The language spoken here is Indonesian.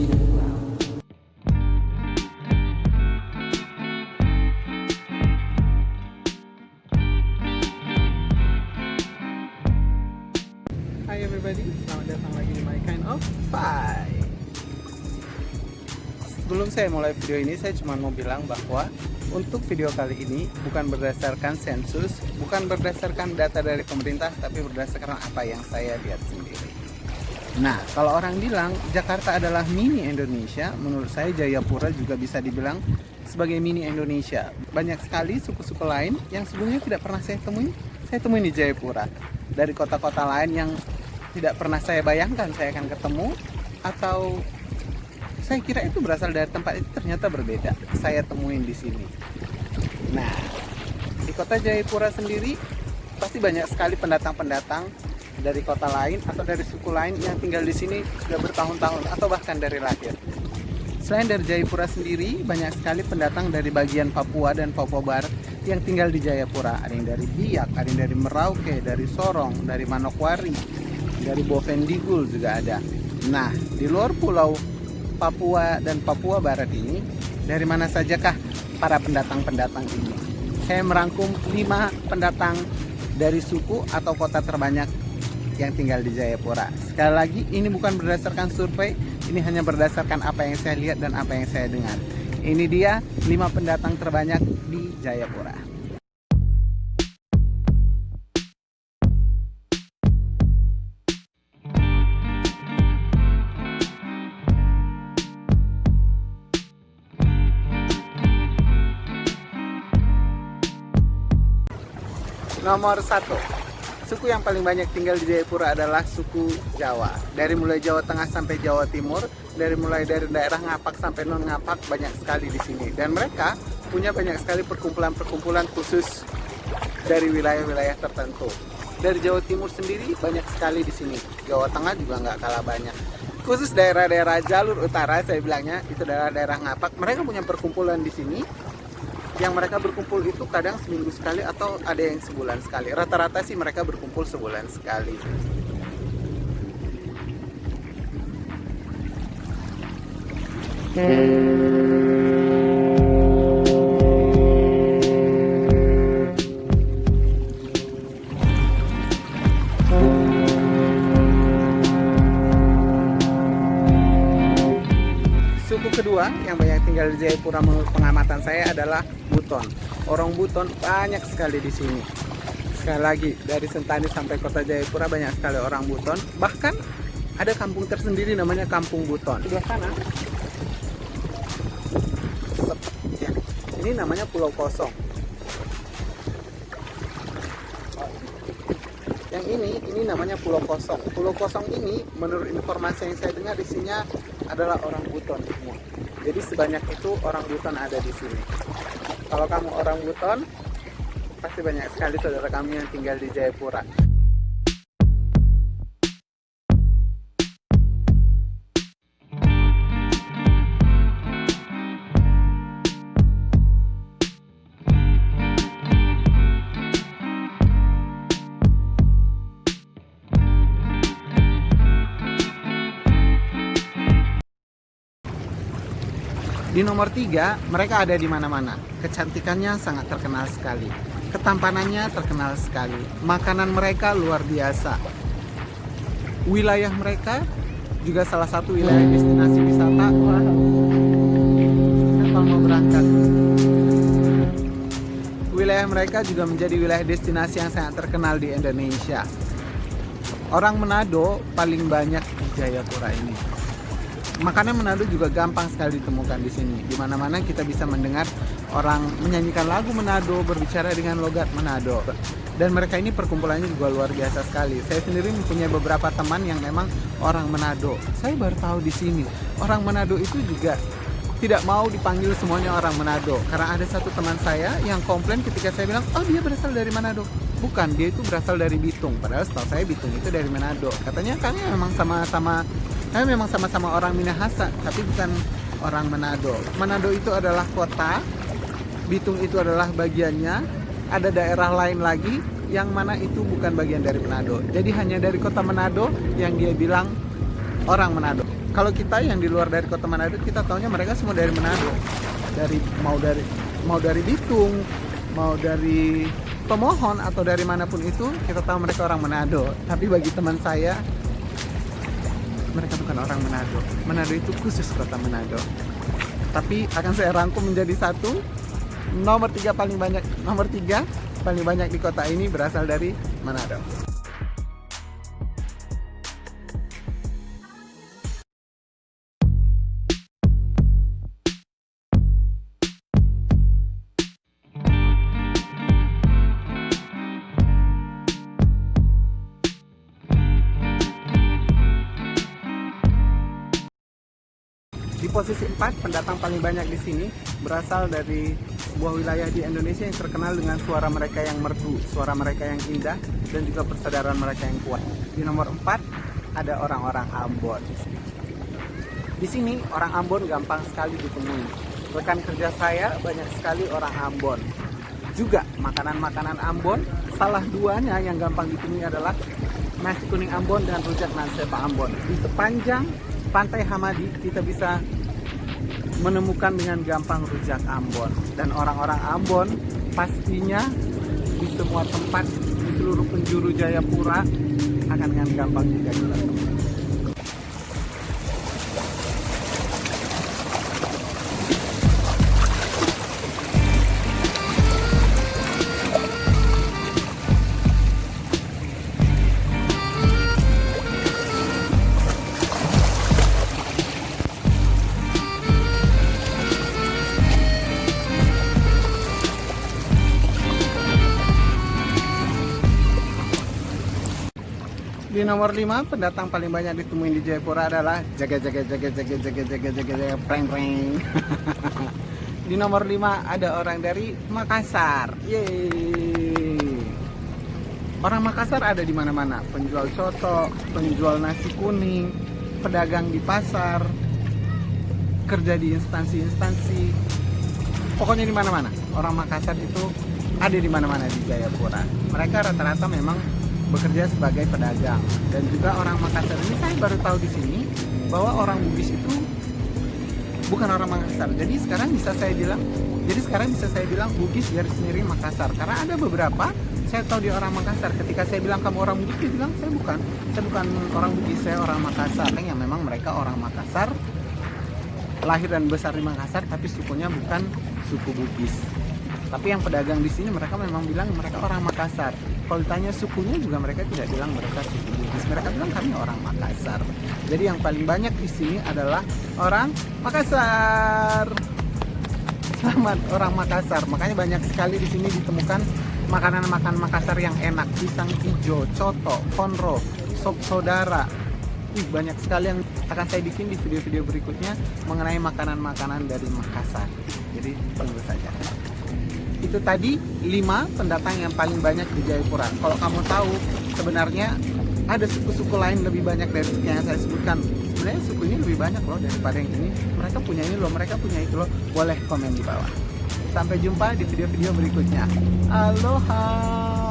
Hai everybody, selamat datang lagi di My Kind of Pie. Sebelum saya mulai video ini, saya cuma mau bilang bahwa untuk video kali ini bukan berdasarkan sensus, bukan berdasarkan data dari pemerintah, tapi berdasarkan apa yang saya lihat sendiri. Nah, kalau orang bilang Jakarta adalah mini Indonesia, menurut saya Jayapura juga bisa dibilang sebagai mini Indonesia. Banyak sekali suku-suku lain yang sebelumnya tidak pernah saya temuin di Jayapura. Dari kota-kota lain yang tidak pernah saya bayangkan saya akan ketemu, atau saya kira itu berasal dari tempat itu, ternyata berbeda. Saya temuin di sini. Nah, di kota Jayapura sendiri pasti banyak sekali pendatang-pendatang dari kota lain atau dari suku lain yang tinggal di sini sudah bertahun-tahun atau bahkan dari lahir. Selain dari Jayapura sendiri, banyak sekali pendatang dari bagian Papua dan Papua Barat yang tinggal di Jayapura. Ada yang dari Biak, ada yang dari Merauke, dari Sorong, dari Manokwari, dari Bovendigul juga ada. Nah, di luar pulau Papua dan Papua Barat ini, dari mana sajakah para pendatang-pendatang ini? Saya merangkum 5 pendatang dari suku atau kota terbanyak yang tinggal di Jayapura. Sekali lagi, ini bukan berdasarkan survei, ini hanya berdasarkan apa yang saya lihat dan apa yang saya dengar. Ini dia 5 pendatang terbanyak di Jayapura. Nomor 1, suku yang paling banyak tinggal di Jayapura adalah suku Jawa. Dari mulai Jawa Tengah sampai Jawa Timur, dari daerah Ngapak sampai non Ngapak, banyak sekali di sini. Dan mereka punya banyak sekali perkumpulan-perkumpulan khusus dari wilayah-wilayah tertentu. Dari Jawa Timur sendiri banyak sekali di sini. Jawa Tengah juga nggak kalah banyak. Khusus daerah-daerah jalur utara, saya bilangnya itu daerah Ngapak. Mereka punya perkumpulan di sini. Yang mereka berkumpul itu kadang seminggu sekali atau ada yang sebulan sekali. Rata-rata sih mereka berkumpul sebulan sekali. Suku kedua yang banyak tinggal di Jayapura menurut pengamatan saya adalah Buton. Orang Buton banyak sekali di sini. Sekali lagi, dari Sentani sampai kota Jayapura banyak sekali orang Buton. Bahkan ada kampung tersendiri namanya Kampung Buton. Di sebelah sana, ya, ini namanya Pulau Kosong. Yang ini namanya Pulau Kosong. Pulau Kosong ini menurut informasi yang saya dengar isinya adalah orang Buton semua. Jadi sebanyak itu orang Buton ada di sini. Kalau kamu orang Buton, pasti banyak sekali saudara kami yang tinggal di Jayapura. Di nomor 3, mereka ada di mana-mana. Kecantikannya sangat terkenal sekali. Ketampanannya terkenal sekali. Makanan mereka luar biasa. Wilayah mereka juga salah satu wilayah destinasi wisata. Kalau mau berangkat. Wilayah mereka juga menjadi wilayah destinasi yang sangat terkenal di Indonesia. Orang Manado paling banyak di Jayapura ini. Makanan Manado juga gampang sekali ditemukan di sini. Di mana-mana kita bisa mendengar orang menyanyikan lagu Manado, berbicara dengan logat Manado. Dan mereka ini perkumpulannya juga luar biasa sekali. Saya sendiri mempunyai beberapa teman yang memang orang Manado. Saya baru tahu di sini, orang Manado itu juga tidak mau dipanggil semuanya orang Manado. Karena ada satu teman saya yang komplain ketika saya bilang, oh dia berasal dari Manado. Bukan, dia itu berasal dari Bitung. Padahal setahu saya Bitung itu dari Manado. Katanya kami memang sama-sama orang Minahasa, tapi bukan orang Manado. Manado itu adalah kota, Bitung itu adalah bagiannya, ada daerah lain lagi yang mana itu bukan bagian dari Manado. Jadi hanya dari kota Manado yang dia bilang orang Manado. Kalau kita yang di luar dari kota Manado, kita taunya mereka semua dari Manado. Mau dari Bitung, mau dari Tomohon atau dari manapun itu, kita tahu mereka orang Manado. Tapi bagi teman saya, mereka bukan orang Manado. Manado itu khusus kota Manado. Tapi akan saya rangkum menjadi satu. Nomor 3 paling banyak di kota ini berasal dari Manado. Di posisi 4, pendatang paling banyak di sini berasal dari sebuah wilayah di Indonesia yang terkenal dengan suara mereka yang merdu, suara mereka yang indah, dan juga persaudaraan mereka yang kuat. Di nomor 4 ada orang-orang Ambon. Di sini orang Ambon gampang sekali ditemui. Rekan kerja saya banyak sekali orang Ambon. Juga makanan-makanan Ambon, salah duanya yang gampang ditemui adalah nasi kuning Ambon dan rujak nansepa Ambon. Di sepanjang Pantai Hamadi kita bisa menemukan dengan gampang rujak Ambon, dan orang-orang Ambon pastinya di semua tempat di seluruh penjuru Jayapura akan dengan gampang juga kita temui. Di nomor 5, pendatang paling banyak ditemui di Jayapura adalah jaga preng. Di nomor 5 ada orang dari Makassar. Yeay. Orang Makassar ada di mana-mana, penjual soto, penjual nasi kuning, pedagang di pasar, kerja di instansi-instansi. Pokoknya di mana-mana. Orang Makassar itu ada di mana-mana di Jayapura. Mereka rata-rata memang bekerja sebagai pedagang, dan juga orang Makassar ini saya baru tahu di sini bahwa orang Bugis itu bukan orang Makassar. Jadi sekarang bisa saya bilang Bugis garis miring Makassar, karena ada beberapa saya tahu dia orang Makassar. Ketika saya bilang kamu orang Bugis, dia bilang saya bukan orang Bugis, saya orang Makassar. Yang memang mereka orang Makassar, lahir dan besar di Makassar, tapi sukunya bukan suku Bugis. Tapi yang pedagang di sini mereka memang bilang mereka orang Makassar. Kalau ditanya sukunya juga mereka tidak bilang mereka suku Bugis. Mereka bilang kami orang Makassar. Jadi yang paling banyak di sini adalah orang Makassar. Selamat orang Makassar. Makanya banyak sekali di sini ditemukan makanan-makanan Makassar yang enak. Pisang hijau, coto, konro, sop saudara. Banyak sekali yang akan saya bikin di video-video berikutnya mengenai makanan-makanan dari Makassar. Jadi tunggu saja. Itu tadi 5 pendatang yang paling banyak di Jayapura. Kalau kamu tahu sebenarnya ada suku-suku lain lebih banyak dari suku yang saya sebutkan. Sebenarnya suku ini lebih banyak loh daripada yang ini. Mereka punya ini loh, mereka punya itu loh. Boleh komen di bawah. Sampai jumpa di video-video berikutnya. Aloha.